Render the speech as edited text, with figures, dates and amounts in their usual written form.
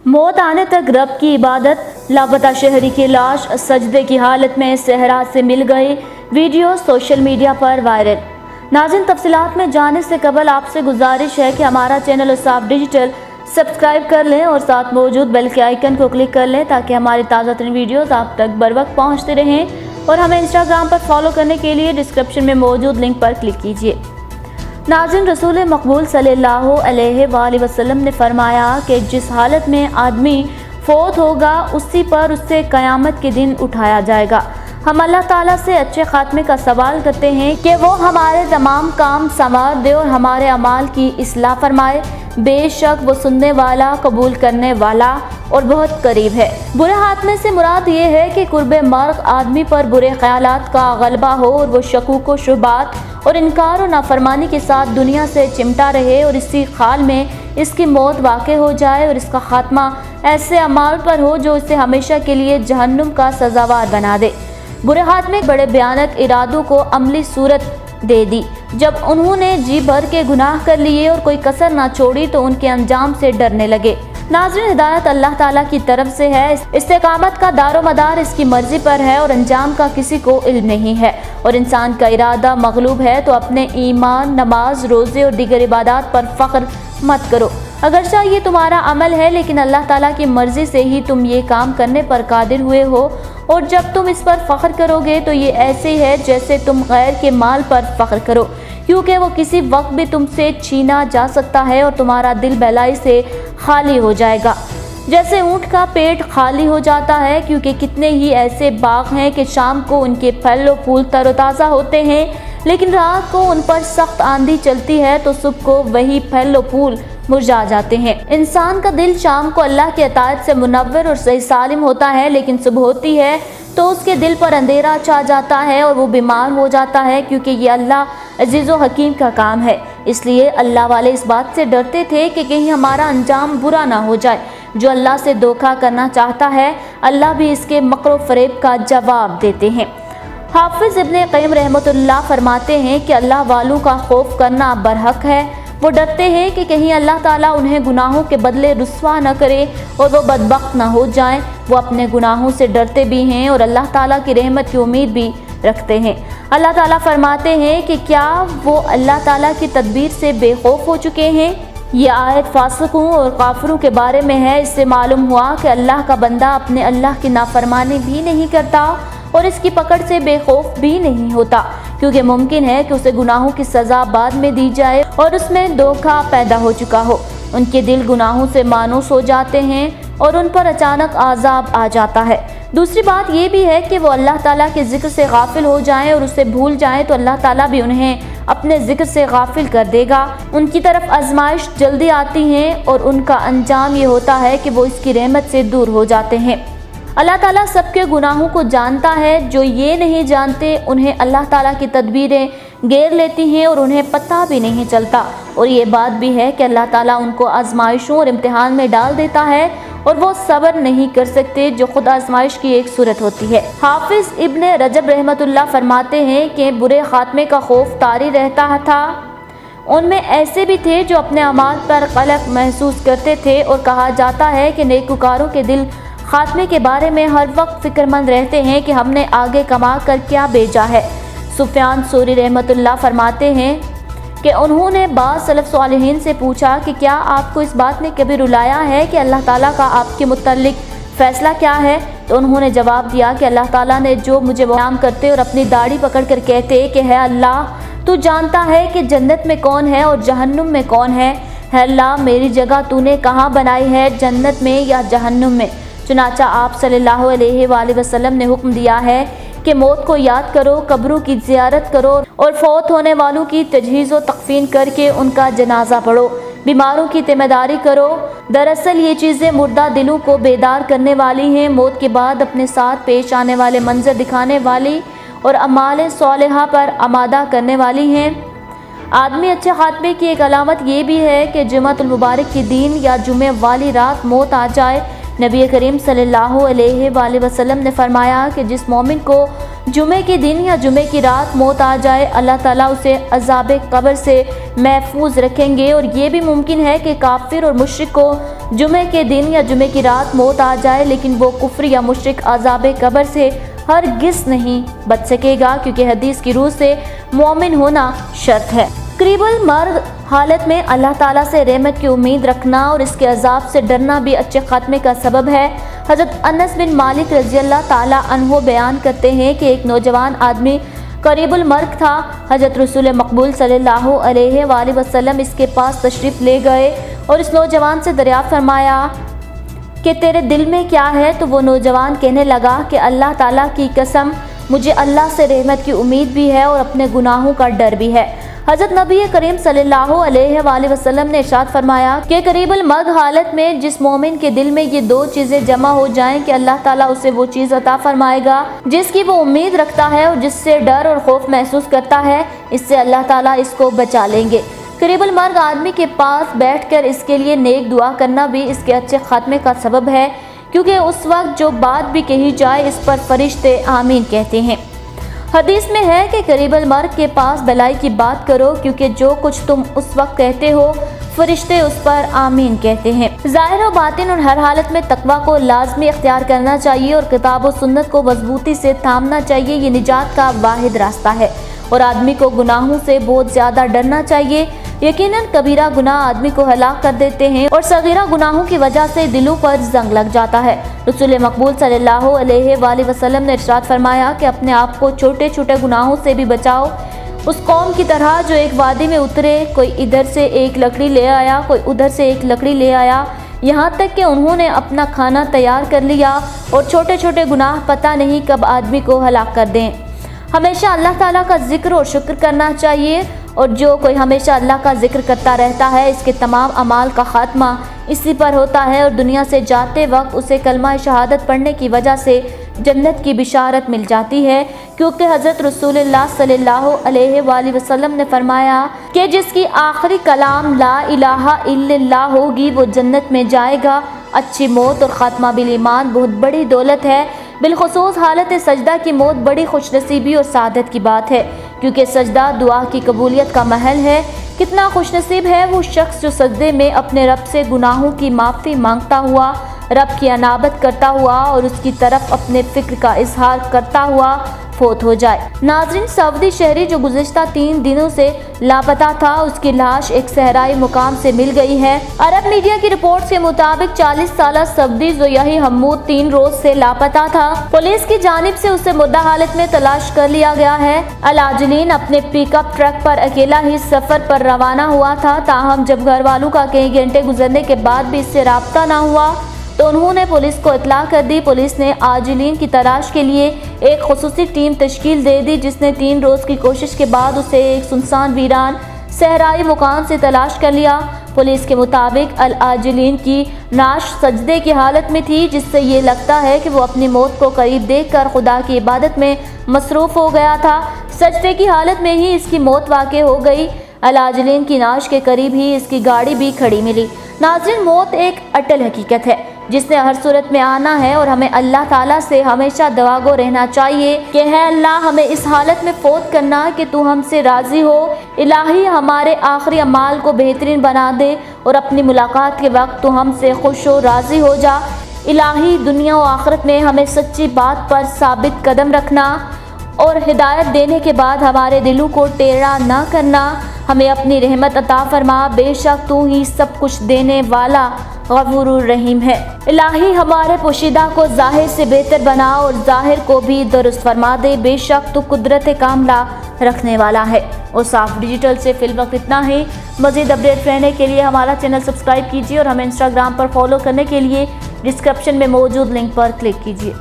موت آنے تک رب کی عبادت، لاپتہ شہری کی لاش سجدے کی حالت میں صحرا سے مل گئی، ویڈیو سوشل میڈیا پر وائرل۔ ناظرین، تفصیلات میں جانے سے قبل آپ سے گزارش ہے کہ ہمارا چینل انصاف ڈیجیٹل سبسکرائب کر لیں اور ساتھ موجود بیل کے آئیکن کو کلک کر لیں تاکہ ہماری تازہ ترین ویڈیوز آپ تک بروقت پہنچتے رہیں، اور ہمیں انسٹاگرام پر فالو کرنے کے لیے ڈسکرپشن میں موجود لنک پر کلک کیجیے۔ ناظرین، رسول مقبول صلی اللہ علیہ وآلہ وسلم نے فرمایا کہ جس حالت میں آدمی فوت ہوگا اسی پر اس سے قیامت کے دن اٹھایا جائے گا۔ ہم اللہ تعالیٰ سے اچھے خاتمے کا سوال کرتے ہیں کہ وہ ہمارے تمام کام سنوار دے اور ہمارے اعمال کی اصلاح فرمائے۔ بے شک وہ سننے والا، قبول کرنے والا اور بہت قریب ہے۔ برے خاتمے سے مراد یہ ہے کہ قرب مرگ آدمی پر برے خیالات کا غلبہ ہو اور وہ شکوک و شبہات اور انکار و نافرمانی کے ساتھ دنیا سے چمٹا رہے اور اسی حال میں اس کی موت واقع ہو جائے اور اس کا خاتمہ ایسے اعمال پر ہو جو اسے ہمیشہ کے لیے جہنم کا سزاوار بنا دے۔ برے خاتمے بڑے بھیانک ارادوں کو عملی صورت دے دی۔ جب انہوں نے جی بھر کے گناہ کر لیے اور کوئی کسر نہ چھوڑی تو ان کے انجام سے ڈرنے لگے۔ ناظرین، ہدایت اللہ تعالیٰ کی طرف سے ہے، استقامت کا دار و مدار اس کی مرضی پر ہے اور انجام کا کسی کو علم نہیں ہے، اور انسان کا ارادہ مغلوب ہے تو اپنے ایمان، نماز، روزے اور دیگر عبادات پر فخر مت کرو، اگرچہ یہ تمہارا عمل ہے، لیکن اللہ تعالیٰ کی مرضی سے ہی تم یہ کام کرنے پر قادر ہوئے ہو، اور جب تم اس پر فخر کرو گے تو یہ ایسے ہے جیسے تم غیر کے مال پر فخر کرو، کیونکہ وہ کسی وقت بھی تم سے چھینا جا سکتا ہے اور تمہارا دل بھلائی سے خالی ہو جائے گا، جیسے اونٹ کا پیٹ خالی ہو جاتا ہے، کیونکہ کتنے ہی ایسے باغ ہیں کہ شام کو ان کے پھل و پھول تر و تازہ ہوتے ہیں، لیکن رات کو ان پر سخت آندھی چلتی ہے تو صبح کو وہی پھل و پھول مرجھا جاتے ہیں۔ انسان کا دل شام کو اللہ کی اطاعت سے منور اور صحیح سالم ہوتا ہے، لیکن صبح ہوتی ہے تو اس کے دل پر اندھیرا چھا جاتا ہے اور وہ بیمار ہو جاتا ہے، کیونکہ یہ اللہ عزیز و حکیم کا کام ہے۔ اس لیے اللہ والے اس بات سے ڈرتے تھے کہ کہیں ہمارا انجام برا نہ ہو جائے۔ جو اللہ سے دھوکہ کرنا چاہتا ہے، اللہ بھی اس کے مکر و فریب کا جواب دیتے ہیں۔ حافظ ابن قیم رحمۃ اللہ فرماتے ہیں کہ اللہ والوں کا خوف کرنا برحق ہے۔ وہ ڈرتے ہیں کہ کہیں اللہ تعالیٰ انہیں گناہوں کے بدلے رسوا نہ کرے اور وہ بدبخت نہ ہو جائیں۔ وہ اپنے گناہوں سے ڈرتے بھی ہیں اور اللہ تعالیٰ کی رحمت کی امید بھی رکھتے ہیں۔ اللہ تعالیٰ فرماتے ہیں کہ کیا وہ اللہ تعالیٰ کی تدبیر سے بے خوف ہو چکے ہیں؟ یہ آیت فاسقوں اور کافروں کے بارے میں ہے۔ اس سے معلوم ہوا کہ اللہ کا بندہ اپنے اللہ کی نافرمانی بھی نہیں کرتا اور اس کی پکڑ سے بے خوف بھی نہیں ہوتا، کیونکہ ممکن ہے کہ اسے گناہوں کی سزا بعد میں دی جائے اور اس میں دھوکہ پیدا ہو چکا ہو۔ ان کے دل گناہوں سے مانوس ہو جاتے ہیں اور ان پر اچانک عذاب آ جاتا ہے۔ دوسری بات یہ بھی ہے کہ وہ اللہ تعالیٰ کے ذکر سے غافل ہو جائیں اور اسے بھول جائیں تو اللہ تعالیٰ بھی انہیں اپنے ذکر سے غافل کر دے گا۔ ان کی طرف آزمائش جلدی آتی ہے اور ان کا انجام یہ ہوتا ہے کہ وہ اس کی رحمت سے دور ہو جاتے ہیں۔ اللہ تعالیٰ سب کے گناہوں کو جانتا ہے، جو یہ نہیں جانتے انہیں اللہ تعالیٰ کی تدبیریں گھیر لیتی ہیں اور انہیں پتہ بھی نہیں چلتا، اور یہ بات بھی ہے کہ اللہ تعالیٰ ان کو آزمائشوں اور امتحان میں ڈال دیتا ہے اور وہ صبر نہیں کر سکتے، جو خود آزمائش کی ایک صورت ہوتی ہے۔ حافظ ابن رجب رحمۃ اللہ فرماتے ہیں کہ برے خاتمے کا خوف طاری رہتا تھا۔ ان میں ایسے بھی تھے جو اپنے اعمال پر قلق محسوس کرتے تھے، اور کہا جاتا ہے کہ نیکوکاروں کے دل خاتمے کے بارے میں ہر وقت فکر مند رہتے ہیں کہ ہم نے آگے کما کر کیا بھیجا ہے۔ سفیان ثوری رحمۃ اللہ فرماتے ہیں کہ انہوں نے بعض سلف صالحین سے پوچھا کہ کیا آپ کو اس بات نے کبھی رلایا ہے کہ اللہ تعالیٰ کا آپ کے متعلق فیصلہ کیا ہے؟ تو انہوں نے جواب دیا کہ اللہ تعالیٰ نے جو مجھے بیان کرتے اور اپنی داڑھی پکڑ کر کہتے کہ ہے اللہ تو جانتا ہے کہ جنت میں کون ہے اور جہنم میں کون ہے، ہے اللہ میری جگہ تو نے کہاں بنائی ہے، جنت میں یا جہنم میں؟ چنانچہ آپ صلی اللہ علیہ وآلہ وسلم نے حکم دیا ہے کہ موت کو یاد کرو، قبروں کی زیارت کرو اور فوت ہونے والوں کی تجہیز و تکفین کر کے ان کا جنازہ پڑھو، بیماروں کی تیمہ داری کرو۔ دراصل یہ چیزیں مردہ دلوں کو بیدار کرنے والی ہیں، موت کے بعد اپنے ساتھ پیش آنے والے منظر دکھانے والی اور اعمال صالحہ پر آمادہ کرنے والی ہیں۔ آدمی اچھے خاتمے کی ایک علامت یہ بھی ہے کہ جمعۃ المبارک کے دن یا جمعہ والی رات موت آ جائے۔ نبی کریم صلی اللہ علیہ وآلہ وسلم نے فرمایا کہ جس مومن کو جمعے کے دن یا جمعے کی رات موت آ جائے، اللہ تعالیٰ اسے عذاب قبر سے محفوظ رکھیں گے۔ اور یہ بھی ممکن ہے کہ کافر اور مشرک کو جمعے کے دن یا جمعے کی رات موت آ جائے، لیکن وہ کفر یا مشرک عذاب قبر سے ہرگز نہیں بچ سکے گا، کیونکہ حدیث کی روح سے مومن ہونا شرط ہے۔ قریب المرگ حالت میں اللہ تعالیٰ سے رحمت کی امید رکھنا اور اس کے عذاب سے ڈرنا بھی اچھے خاتمے کا سبب ہے۔ حضرت انس بن مالک رضی اللہ تعالیٰ عنہ بیان کرتے ہیں کہ ایک نوجوان آدمی قریب المرگ تھا۔ حضرت رسول مقبول صلی اللہ علیہ وآلہ وسلم اس کے پاس تشریف لے گئے اور اس نوجوان سے دریافت فرمایا کہ تیرے دل میں کیا ہے؟ تو وہ نوجوان کہنے لگا کہ اللہ تعالیٰ کی قسم، مجھے اللہ سے رحمت کی امید بھی ہے اور اپنے گناہوں کا ڈر بھی ہے۔ حضرت نبی کریم صلی اللہ علیہ وآلہ وسلم نے ارشاد فرمایا کہ قریب المرگ حالت میں جس مومن کے دل میں یہ دو چیزیں جمع ہو جائیں کہ اللہ تعالیٰ اسے وہ چیز عطا فرمائے گا جس کی وہ امید رکھتا ہے اور جس سے ڈر اور خوف محسوس کرتا ہے، اس سے اللہ تعالیٰ اس کو بچا لیں گے۔ قریب المرگ آدمی کے پاس بیٹھ کر اس کے لیے نیک دعا کرنا بھی اس کے اچھے خاتمے کا سبب ہے، کیونکہ اس وقت جو بات بھی کہی جائے اس پر فرشتے آمین کہتے ہیں۔ حدیث میں ہے کہ قریب المرگ کے پاس بھلائی کی بات کرو، کیونکہ جو کچھ تم اس وقت کہتے ہو فرشتے اس پر آمین کہتے ہیں۔ ظاہر و باطن اور ہر حالت میں تقویٰ کو لازمی اختیار کرنا چاہیے اور کتاب و سنت کو مضبوطی سے تھامنا چاہیے، یہ نجات کا واحد راستہ ہے۔ اور آدمی کو گناہوں سے بہت زیادہ ڈرنا چاہیے۔ یقیناً کبیرہ گناہ آدمی کو ہلاک کر دیتے ہیں اور صغیرہ گناہوں کی وجہ سے دلوں پر زنگ لگ جاتا ہے۔ رسول مقبول صلی اللہ علیہ وآلہ وسلم نے ارشاد فرمایا کہ اپنے آپ کو چھوٹے چھوٹے گناہوں سے بھی بچاؤ، اس قوم کی طرح جو ایک وادی میں اترے، کوئی ادھر سے ایک لکڑی لے آیا، کوئی ادھر سے ایک لکڑی لے آیا، یہاں تک کہ انہوں نے اپنا کھانا تیار کر لیا، اور چھوٹے چھوٹے گناہ پتہ نہیں کب آدمی کو ہلاک کر دیں۔ ہمیشہ اللہ تعالیٰ کا ذکر اور شکر کرنا چاہیے، اور جو کوئی ہمیشہ اللہ کا ذکر کرتا رہتا ہے اس کے تمام اعمال کا خاتمہ اسی پر ہوتا ہے، اور دنیا سے جاتے وقت اسے کلمہ شہادت پڑھنے کی وجہ سے جنت کی بشارت مل جاتی ہے، کیونکہ حضرت رسول اللہ صلی اللہ علیہ وآلہ وسلم نے فرمایا کہ جس کی آخری کلام لا الہ الا اللہ ہوگی وہ جنت میں جائے گا۔ اچھی موت اور خاتمہ بالایمان بہت بڑی دولت ہے، بالخصوص حالت سجدہ کی موت بڑی خوش نصیبی اور سعادت کی بات ہے، کیونکہ سجدہ دعا کی قبولیت کا محل ہے۔ کتنا خوش نصیب ہے وہ شخص جو سجدے میں اپنے رب سے گناہوں کی معافی مانگتا ہوا، رب کی انابت کرتا ہوا اور اس کی طرف اپنے فکر کا اظہار کرتا ہوا فوت ہو جائے۔ ناظرین، سعودی شہری جو گزشتہ 3 دنوں سے لاپتہ تھا، اس کی لاش ایک صحرائی مقام سے مل گئی ہے۔ عرب میڈیا کی رپورٹس کے مطابق 40 سالہ سعودی زویہی حمود 3 روز سے لاپتہ تھا۔ پولیس کی جانب سے اسے مردہ حالت میں تلاش کر لیا گیا ہے۔ العاجلین اپنے پک اپ ٹرک پر اکیلا ہی سفر پر روانہ ہوا تھا، تاہم جب گھر والوں کا کئی گھنٹے گزرنے کے بعد بھی اس سے رابطہ نہ ہوا تو انہوں نے پولیس کو اطلاع کر دی۔ پولیس نے عاجلین کی تلاش کے لیے ایک خصوصی ٹیم تشکیل دے دی، جس نے 3 روز کی کوشش کے بعد اسے ایک سنسان ویران صحرائی مکان سے تلاش کر لیا۔ پولیس کے مطابق العاجلین کی نعش سجدے کی حالت میں تھی، جس سے یہ لگتا ہے کہ وہ اپنی موت کو قریب دیکھ کر خدا کی عبادت میں مصروف ہو گیا تھا۔ سجدے کی حالت میں ہی اس کی موت واقع ہو گئی۔ العاجلین کی نعش کے قریب ہی اس کی گاڑی بھی کھڑی ملی۔ ناظرین، موت ایک اٹل حقیقت ہے جس نے ہر صورت میں آنا ہے، اور ہمیں اللہ تعالیٰ سے ہمیشہ دعا گو رہنا چاہیے کہ ہے اللہ ہمیں اس حالت میں فوت کرنا کہ تو ہم سے راضی ہو۔ الہی ہمارے آخری اعمال کو بہترین بنا دے اور اپنی ملاقات کے وقت تو ہم سے خوش و راضی ہو جا۔ الہی دنیا و آخرت میں ہمیں سچی بات پر ثابت قدم رکھنا اور ہدایت دینے کے بعد ہمارے دلوں کو ٹیڑھا نہ کرنا۔ ہمیں اپنی رحمت عطا فرما، بے شک تو ہی سب کچھ دینے والا غفور الرحیم ہے۔ الہی ہمارے پوشیدہ کو ظاہر سے بہتر بنا اور ظاہر کو بھی درست فرما دے، بے شک تو قدرت کاملہ رکھنے والا ہے۔ اور صاف ڈیجیٹل سے فی الوقت اتنا ہی۔ مزید اپڈیٹ رہنے کے لیے ہمارا چینل سبسکرائب کیجیے اور ہمیں انسٹاگرام پر فالو کرنے کے لیے ڈسکرپشن میں موجود لنک پر کلک کیجیے۔